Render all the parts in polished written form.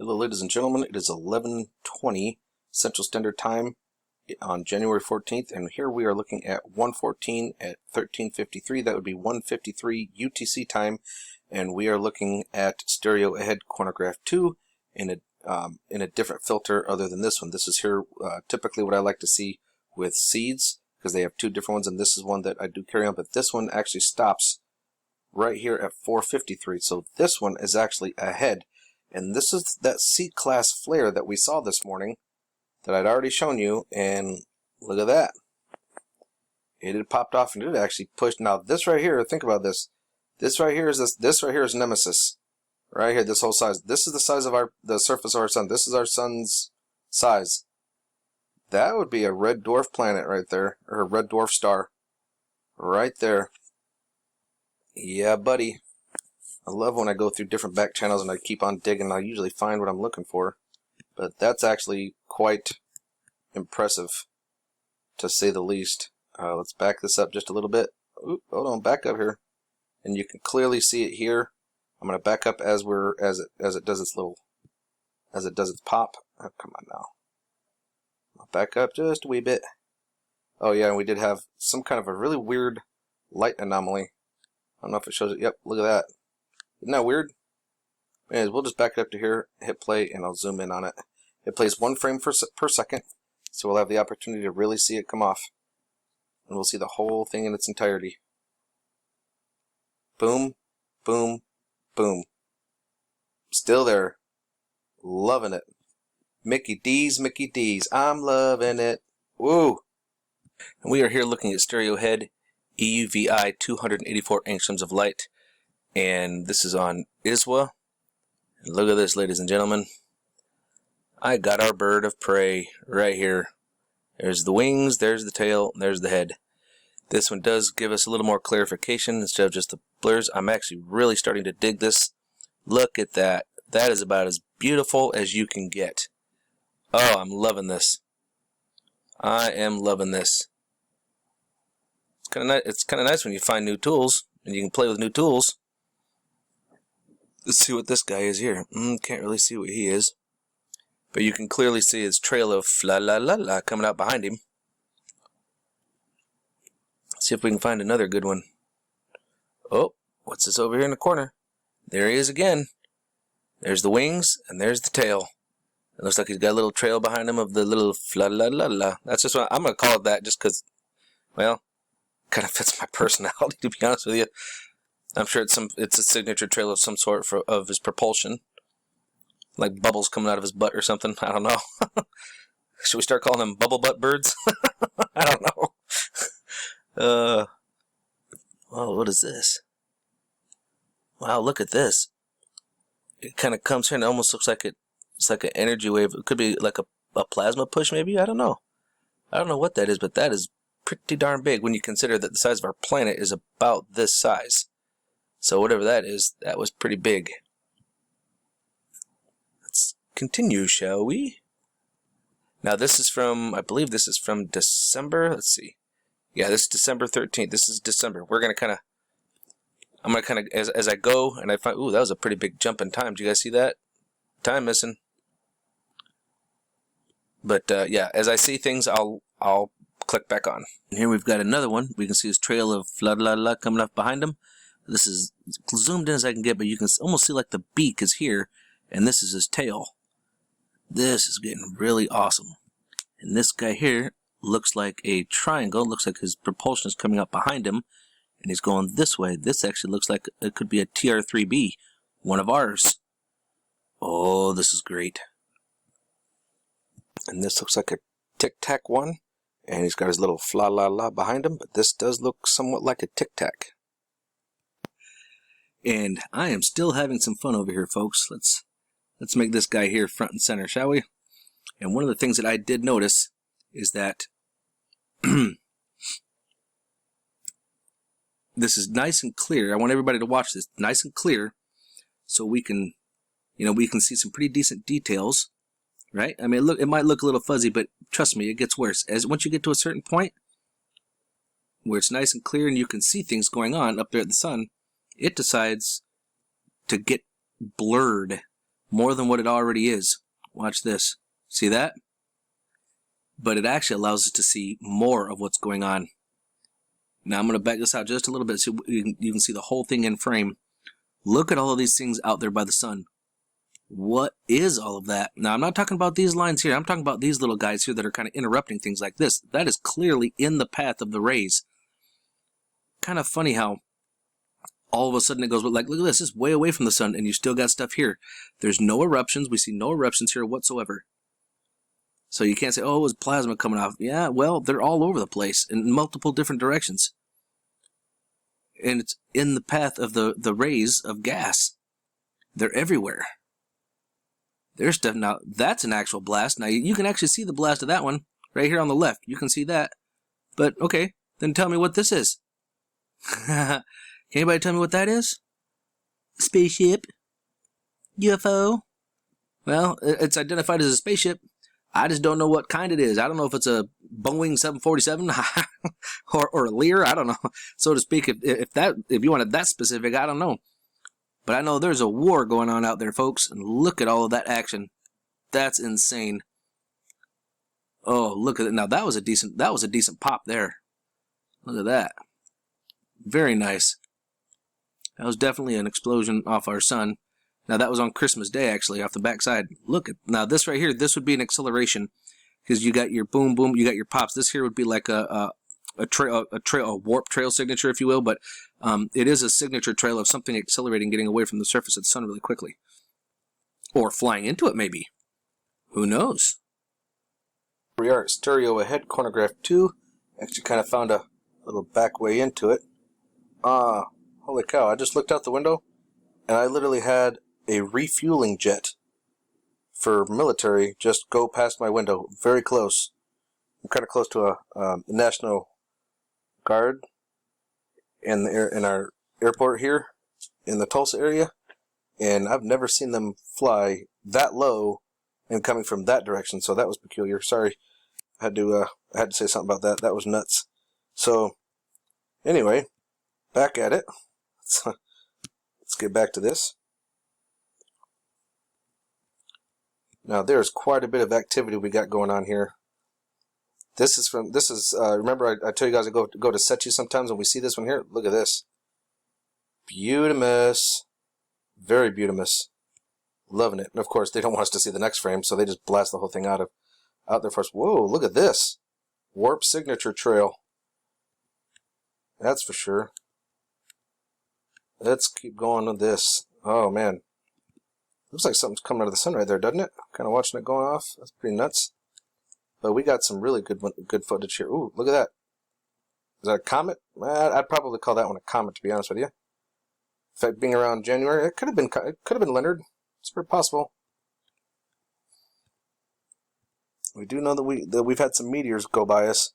Hello ladies and gentlemen, it is 11:20 Central Standard Time on January 14th, and here we are looking at 1:14 at 13:53. That would be 1:53 UTC time, and we are looking at stereo ahead chronograph 2 in a different filter other than this one. This is here typically what I like to see with seeds, because they have two different ones, and this is one that I do carry on, but this one actually stops right here at 4:53. So this one is actually ahead. And this is that C-class flare that we saw this morning that I'd already shown you, and look at that. It had popped off and it actually pushed. Now this right here, think about this. This right here is Nemesis. Right here, this whole size. This is the size of the surface of our sun. This is our sun's size. That would be a red dwarf planet right there, or a red dwarf star. Right there. Yeah, buddy. I love when I go through different back channels and I keep on digging. I usually find what I'm looking for. But that's actually quite impressive, to say the least. Let's back this up just a little bit. Oop, hold on, back up here. And you can clearly see it here. I'm going to back up as it does its pop. Oh, come on now. I'll back up just a wee bit. Oh yeah, and we did have some kind of a really weird light anomaly. I don't know if it shows it. Yep, look at that. Isn't that weird? Anyways, we'll just back it up to here, hit play, and I'll zoom in on it. It plays 1 frame per second, so we'll have the opportunity to really see it come off. And we'll see the whole thing in its entirety. Boom, boom, boom. Still there. Loving it. Mickey D's, Mickey D's. I'm loving it. Woo! And we are here looking at stereo head EUVI 284 angstroms of light. And this is on ISWA. And look at this, ladies and gentlemen. I got our bird of prey right here. There's the wings, there's the tail, there's the head. This one does give us a little more clarification instead of just the blurs. I'm actually really starting to dig this. Look at that. That is about as beautiful as you can get. Oh, I'm loving this. I am loving this. It's kind of nice when you find new tools and you can play with new tools. Let's see what this guy is here. Can't really see what he is. But you can clearly see his trail of la la la la coming out behind him. Let's see if we can find another good one. Oh, what's this over here in the corner? There he is again. There's the wings and there's the tail. It looks like he's got a little trail behind him of the little la la la la. That's just what I'm going to call it that, just because, well, kind of fits my personality, to be honest with you. I'm sure it's a signature trail of some sort of his propulsion, like bubbles coming out of his butt or something. I don't know. Should we start calling them bubble butt birds? I don't know. Oh, what is this? Wow, look at this. It kind of comes here and it almost looks like it's like an energy wave. It could be like a plasma push, maybe. I don't know. I don't know what that is, but that is pretty darn big when you consider that the size of our planet is about this size. So whatever that is, that was pretty big. Let's continue, shall we? Now this is from, I believe this is from December. Let's see. Yeah, this is December 13th. This is December. We're going to kind of, I'm going to kind of, as I go and I find, ooh, that was a pretty big jump in time. Do you guys see that? Time missing. But yeah, as I see things, I'll click back on. And here we've got another one. We can see his trail of la la la coming up behind him. This is zoomed in as I can get, but you can almost see like the beak is here, and this is his tail. This is getting really awesome. And this guy here looks like a triangle. Looks like his propulsion is coming up behind him, and he's going this way. This actually looks like it could be a TR-3B, one of ours. Oh, this is great. And this looks like a Tic Tac one, and he's got his little fla la la behind him, but this does look somewhat like a Tic Tac. And I am still having some fun over here, folks. Let's make this guy here front and center, shall we? And one of the things that I did notice is that this is nice and clear. I want everybody to watch this nice and clear, so we can, we can see some pretty decent details, right? I mean, look, it might look a little fuzzy, but trust me, it gets worse. Once you get to a certain point where it's nice and clear and you can see things going on up there at the sun, it decides to get blurred more than what it already is. Watch this. See that? But it actually allows us to see more of what's going on. Now I'm going to back this out just a little bit so you can see the whole thing in frame. Look at all of these things out there by the sun. What is all of that? Now I'm not talking about these lines here. I'm talking about these little guys here that are kind of interrupting things like this. That is clearly in the path of the rays. Kind of funny how all of a sudden it goes, like, look at this. It's way away from the sun and you still got stuff here. There's no eruptions. We see no eruptions here whatsoever. So you can't say, oh, it was plasma coming off. Yeah, well, they're all over the place in multiple different directions. And it's in the path of the rays of gas. They're everywhere. There's stuff. Now, that's an actual blast. Now, you can actually see the blast of that one right here on the left. You can see that. But, okay, then tell me what this is. Can anybody tell me what that is? Spaceship? UFO? Well, it's identified as a spaceship. I just don't know what kind it is. I don't know if it's a Boeing 747 or a Lear. I don't know, so to speak. If you wanted that specific, I don't know. But I know there's a war going on out there, folks. And look at all of that action. That's insane. Oh, look at it. Now that was a decent pop there. Look at that. Very nice. That was definitely an explosion off our sun. Now that was on Christmas Day, actually, off the backside. Look at now this right here. This would be an acceleration because you got your boom, boom. You got your pops. This here would be like a warp trail signature, if you will. But it is a signature trail of something accelerating, getting away from the surface of the sun really quickly, or flying into it, maybe. Who knows? We are at stereo ahead, chronograph 2. Actually, kind of found a little back way into it. Holy cow! I just looked out the window, and I literally had a refueling jet for military just go past my window, very close. I'm kind of close to a National Guard in our airport here in the Tulsa area, and I've never seen them fly that low and coming from that direction. So that was peculiar. Sorry, I had to say something about that. That was nuts. So anyway, back at it. Let's get back to this. Now there's quite a bit of activity we got going on here. Remember I tell you guys I go to Sechi sometimes and we see this one here. Look at this. Beautimous. Very beautimous. Loving it. And of course they don't want us to see the next frame, so they just blast the whole thing out there for us. Whoa, look at this. Warp signature trail. That's for sure. Let's keep going with this. Oh man. Looks like something's coming out of the sun right there, doesn't it? Kind of watching it going off. That's pretty nuts. But we got some really good footage here. Ooh, look at that. Is that a comet? I'd probably call that one a comet, to be honest with you. In fact, being around January, it could have been Leonard. It's very possible. We do know that we've had some meteors go by us.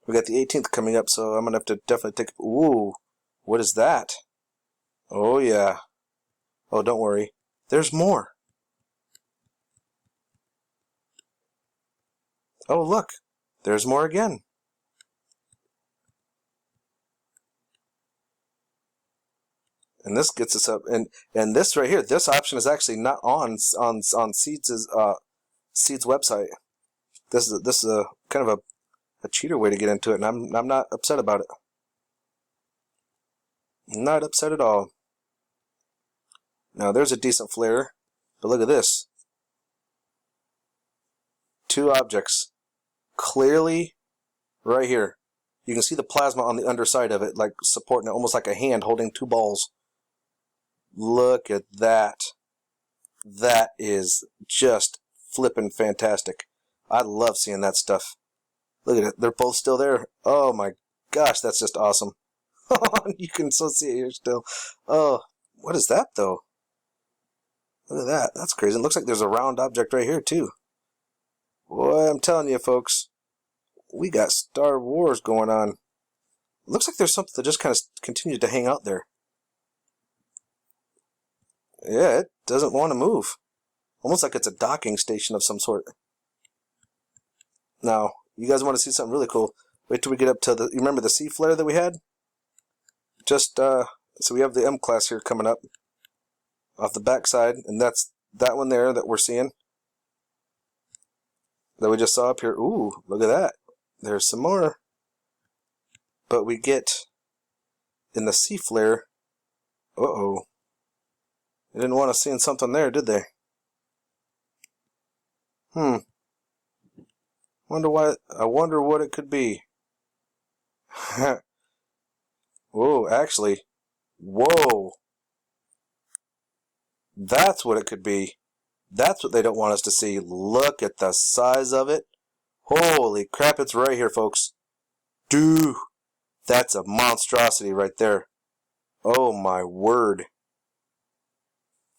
We got the 18th coming up, so I'm gonna have to definitely take. Ooh, what is that? Oh yeah. Oh, don't worry. There's more. Oh, look. There's more again. And this gets us up. And this right here, this option is actually not on Seeds' website. This is a kind of a cheater way to get into it, and I'm not upset about it. Not upset at all. Now there's a decent flare, but look at this. Two objects. Clearly, right here. You can see the plasma on the underside of it, like supporting it, almost like a hand holding two balls. Look at that. That is just flippin' fantastic. I love seeing that stuff. Look at it. They're both still there. Oh my gosh, that's just awesome. You can still see it here still. Oh, what is that though? Look at that. That's crazy. It looks like there's a round object right here too. Boy, I'm telling you folks, we got Star Wars going on. It looks like there's something that just kind of continues to hang out there. Yeah, it doesn't want to move. Almost like it's a docking station of some sort. Now, you guys want to see something really cool? Wait till we get up to you remember the C flare that we had? So we have the M class here coming up off the backside, and that's that one there that we're seeing, that we just saw up here. Ooh, look at that. There's some more. But we get in the C flare. Uh-oh. They didn't want us seeing something there, did they? Wonder why. I wonder what it could be. Whoa, actually. Whoa. That's what it could be. That's what they don't want us to see. Look at the size of it. Holy crap, it's right here, folks. Dude, that's a monstrosity right there. Oh my word.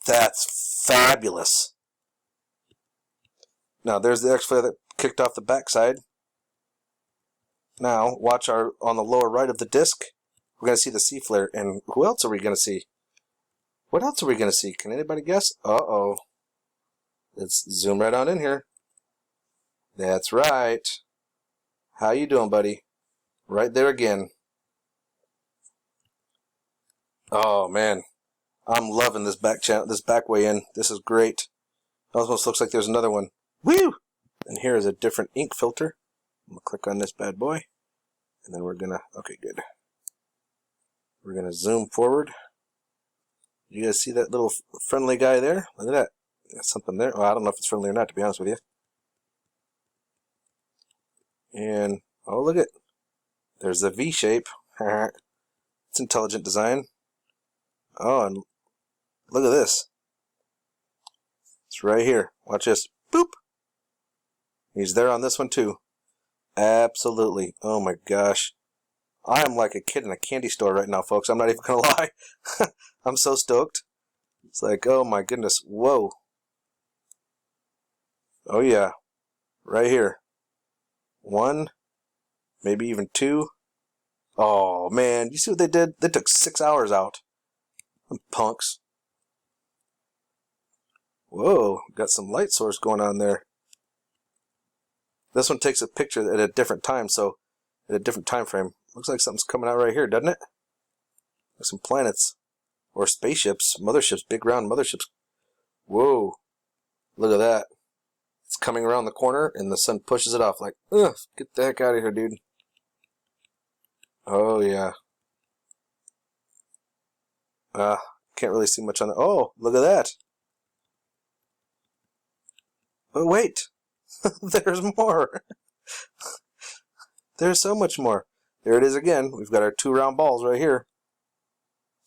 That's fabulous. Now, there's the X-flare that kicked off the backside. Now, watch on the lower right of the disc. We're going to see the C flare. And who else are we going to see? What else are we going to see? Can anybody guess? Uh-oh. Let's zoom right on in here. That's right. How you doing, buddy? Right there again. Oh, man. I'm loving this back channel, this back way in. This is great. Almost looks like there's another one. Woo! And here is a different ink filter. I'm going to click on this bad boy. And then we're going to... Okay, good. We're going to zoom forward. You guys see that little friendly guy there? Look at that. There's something there. Oh, I don't know if it's friendly or not, to be honest with you. And, oh, look at... There's the V shape. It's intelligent design. Oh, and look at this. It's right here. Watch this. Boop! He's there on this one, too. Absolutely. Oh, my gosh. I am like a kid in a candy store right now, folks. I'm not even going to lie. I'm so stoked. It's like, oh, my goodness. Whoa. Oh, yeah. Right here. One. Maybe even two. Oh, man. You see what they did? They took 6 hours out. Them punks. Whoa. Got some light source going on there. This one takes a picture at a different time, so at a different time frame. Looks like something's coming out right here, doesn't it? Like some planets. Or spaceships. Motherships. Big round motherships. Whoa. Look at that. It's coming around the corner, and the sun pushes it off like, ugh, get the heck out of here, dude. Oh, yeah. Can't really see much on it. Oh, look at that. But wait. There's more. There's so much more. There it is again. We've got our 2 round balls right here.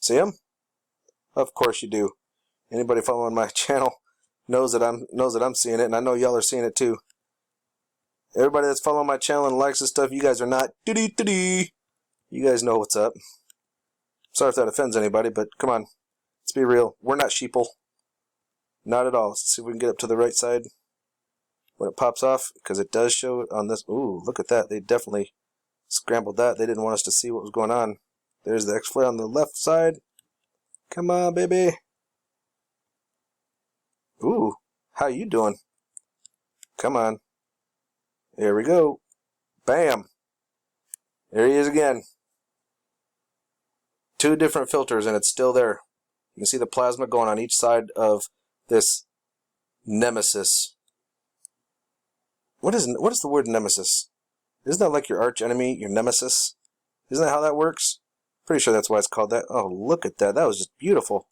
See them? Of course you do. Anybody following my channel knows that I'm seeing it, and I know y'all are seeing it too. Everybody that's following my channel and likes this stuff, you guys are not. You guys know what's up. Sorry if that offends anybody, but come on. Let's be real. We're not sheeple. Not at all. Let's see if we can get up to the right side when it pops off, because it does show on this. Ooh, look at that. They definitely scrambled that. They didn't want us to see what was going on. There's the X-flare on the left side. Come on, baby. Ooh, how you doing? Come on. There we go. Bam. There he is again. 2 different filters, and it's still there. You can see the plasma going on each side of this nemesis. What is the word nemesis? Isn't that like your arch enemy, your nemesis? Isn't that how that works? Pretty sure that's why it's called that. Oh, look at that. That was just beautiful.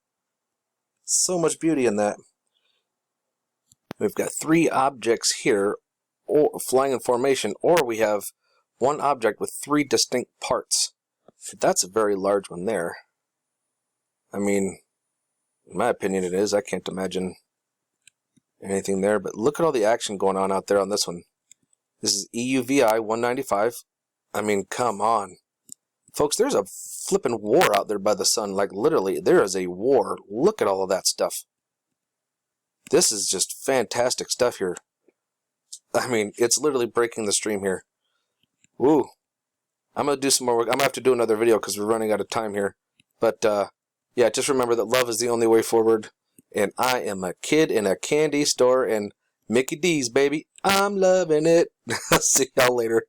So much beauty in that. We've got 3 objects here flying in formation, or we have 1 object with 3 distinct parts. That's a very large one there. I mean, in my opinion it is. I can't imagine anything there, but look at all the action going on out there on this one. This is EUVI 195. I mean, come on. Folks, there's a flippin' war out there by the sun. Like, literally, there is a war. Look at all of that stuff. This is just fantastic stuff here. I mean, it's literally breaking the stream here. Woo. I'm going to do some more work. I'm going to have to do another video because we're running out of time here. But, yeah, just remember that love is the only way forward. And I am a kid in a candy store, and Mickey D's, baby. I'm loving it. See y'all later.